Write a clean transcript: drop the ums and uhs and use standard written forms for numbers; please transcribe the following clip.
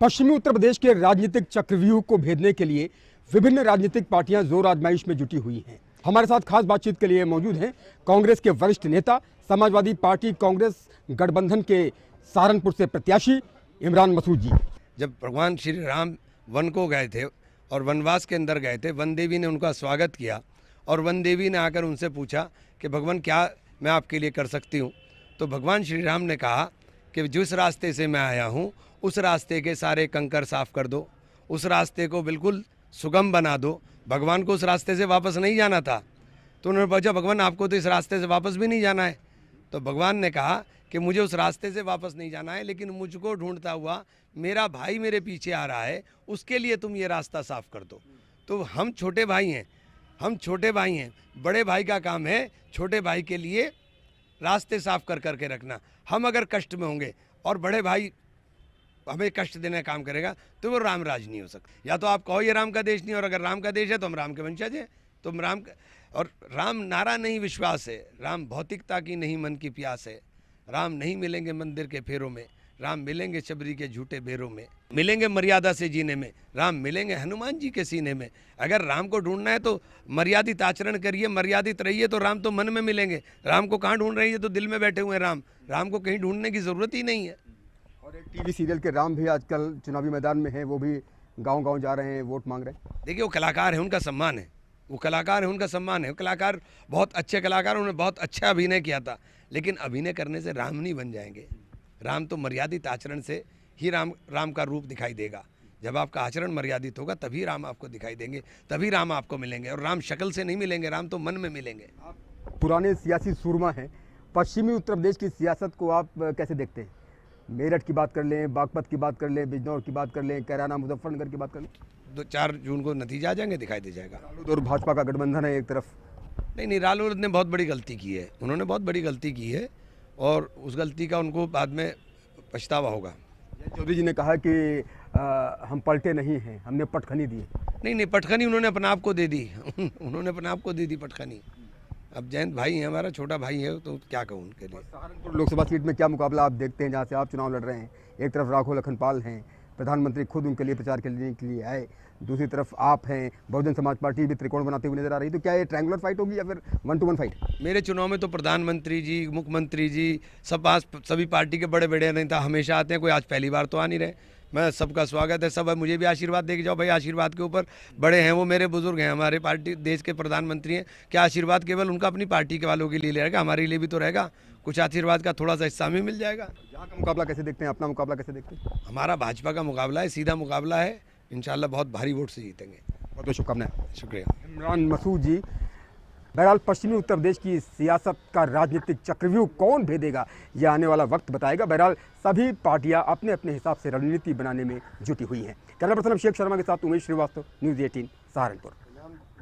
पश्चिमी उत्तर प्रदेश के राजनीतिक चक्रव्यूह को भेदने के लिए विभिन्न राजनीतिक पार्टियां जोर आजमाइश में जुटी हुई हैं। हमारे साथ खास बातचीत के लिए मौजूद हैं कांग्रेस के वरिष्ठ नेता, समाजवादी पार्टी कांग्रेस गठबंधन के सहारनपुर से प्रत्याशी इमरान मसूद जी। जब भगवान श्री राम वन को गए थे और वनवास के अंदर गए थे, वन देवी ने उनका स्वागत किया और वन देवी ने आकर उनसे पूछा कि भगवान क्या मैं आपके लिए कर सकती हूँ। तो भगवान श्री राम ने कहा कि जिस रास्ते से मैं आया हूँ उस रास्ते के सारे कंकर साफ कर दो, उस रास्ते को बिल्कुल सुगम बना दो। भगवान को उस रास्ते से वापस नहीं जाना था, तो उन्होंने पूछा भगवान आपको तो इस रास्ते से वापस भी नहीं जाना है। तो भगवान ने कहा कि मुझे उस रास्ते से वापस नहीं जाना है, लेकिन मुझको ढूंढता हुआ मेरा भाई मेरे पीछे आ रहा है, उसके लिए तुम ये रास्ता साफ कर दो। तो हम छोटे भाई हैं, बड़े भाई का काम है छोटे भाई के लिए रास्ते साफ कर करके रखना। हम अगर कष्ट में होंगे और बड़े भाई हमें कष्ट देने का काम करेगा तो वो राम राज नहीं हो सकता। या तो आप कहो ये राम का देश नहीं, और अगर राम का देश है तो हम राम के वंशज हैं। तो राम नारा नहीं विश्वास है, राम भौतिकता की नहीं मन की प्यास है। राम नहीं मिलेंगे मंदिर के फेरों में, राम मिलेंगे शबरी के झूठे बेरों में। मिलेंगे मर्यादा से जीने में, राम मिलेंगे हनुमान जी के सीने में। अगर राम को ढूंढना है तो मर्यादित आचरण करिए, मर्यादित रहिए, तो राम तो मन में मिलेंगे। राम को कहाँ ढूंढ रही है, तो दिल में बैठे हुए हैं राम को कहीं ढूंढने की ज़रूरत ही नहीं है। और एक टीवी सीरियल के राम भी आजकल चुनावी मैदान में हैं, वो भी गांव-गांव जा रहे हैं, वोट मांग रहे हैं। देखिए वो कलाकार है, उनका सम्मान है, वो कलाकार है, उनका सम्मान है। कलाकार बहुत अच्छे कलाकार, उन्होंने बहुत अच्छा अभिनय किया था, लेकिन अभिनय करने से राम नहीं बन जाएंगे। राम तो मर्यादित आचरण से ही राम का रूप दिखाई देगा। जब आपका आचरण मर्यादित होगा तभी राम आपको दिखाई देंगे, तभी राम आपको मिलेंगे। और राम शक्ल से नहीं मिलेंगे, राम तो मन में मिलेंगे। आप पुराने सियासी सूरमा हैं, पश्चिमी उत्तर प्रदेश की सियासत को आप कैसे देखते हैं? मेरठ की बात कर लें, बागपत की बात कर लें, बिजनौर की बात कर लें, कैराना मुजफ्फरनगर की बात कर लें, 4 जून को नतीजा आ जाएंगे, दिखाई दे जाएगा। रालोद और भाजपा का गठबंधन है एक तरफ। नहीं, रालोद ने बहुत बड़ी गलती की है, उन्होंने बहुत बड़ी गलती की है और उस गलती का उनको बाद में पछतावा होगा। चौधरी जी ने कहा कि हम पलटे नहीं हैं, हमने पटखनी दी। नहीं, पटखनी उन्होंने अपने आप को दे दी उन्होंने अपने आप को दे दी पटखनी। अब जयंत भाई है, हमारा छोटा भाई है, तो क्या कहूँ उनके लिए। सहारनपुर लोकसभा सीट में क्या मुकाबला आप देखते हैं, जहाँ से आप चुनाव लड़ रहे हैं? एक तरफ राघव लखनपाल हैं, प्रधानमंत्री खुद उनके लिए प्रचार करने के लिए आए, दूसरी तरफ आप हैं, बहुजन समाज पार्टी भी त्रिकोण बनाते हुए नजर आ रही। तो क्या ये ट्रायंगुलर फाइट होगी या फिर 1-to-1 फाइट? मेरे चुनाव में तो प्रधानमंत्री जी, मुख्यमंत्री जी, सभी पार्टी के बड़े बड़े नेता हमेशा आते हैं, कोई आज पहली बार तो आ नहीं रहे। मैं सबका स्वागत है, सब मुझे भी आशीर्वाद दे के जाओ भाई। आशीर्वाद के ऊपर बड़े हैं, वो मेरे बुजुर्ग हैं, हमारे पार्टी देश के प्रधानमंत्री हैं। क्या आशीर्वाद केवल उनका अपनी पार्टी के वालों के लिए रहेगा, हमारे लिए भी तो रहेगा। कुछ आशीर्वाद का थोड़ा सा हिस्सा हमें मिल जाएगा। यहाँ का मुकाबला कैसे देखते हैं, अपना मुकाबला कैसे देखते हैं? हमारा भाजपा का मुकाबला है, सीधा मुकाबला है, इंशाल्लाह बहुत भारी वोट से जीतेंगे। बहुत बहुत शुभकामनाएं। शुक्रिया। इमरान मसूद जी, बहरहाल पश्चिमी उत्तर प्रदेश की सियासत का राजनीतिक चक्रव्यूह कौन भेदेगा, यह आने वाला वक्त बताएगा। बहरहाल सभी पार्टियां अपने अपने हिसाब से रणनीति बनाने में जुटी हुई हैं। कैमरा पर्सन अभिषेक शर्मा के साथ उमेश श्रीवास्तव, न्यूज़ 18 सहारनपुर।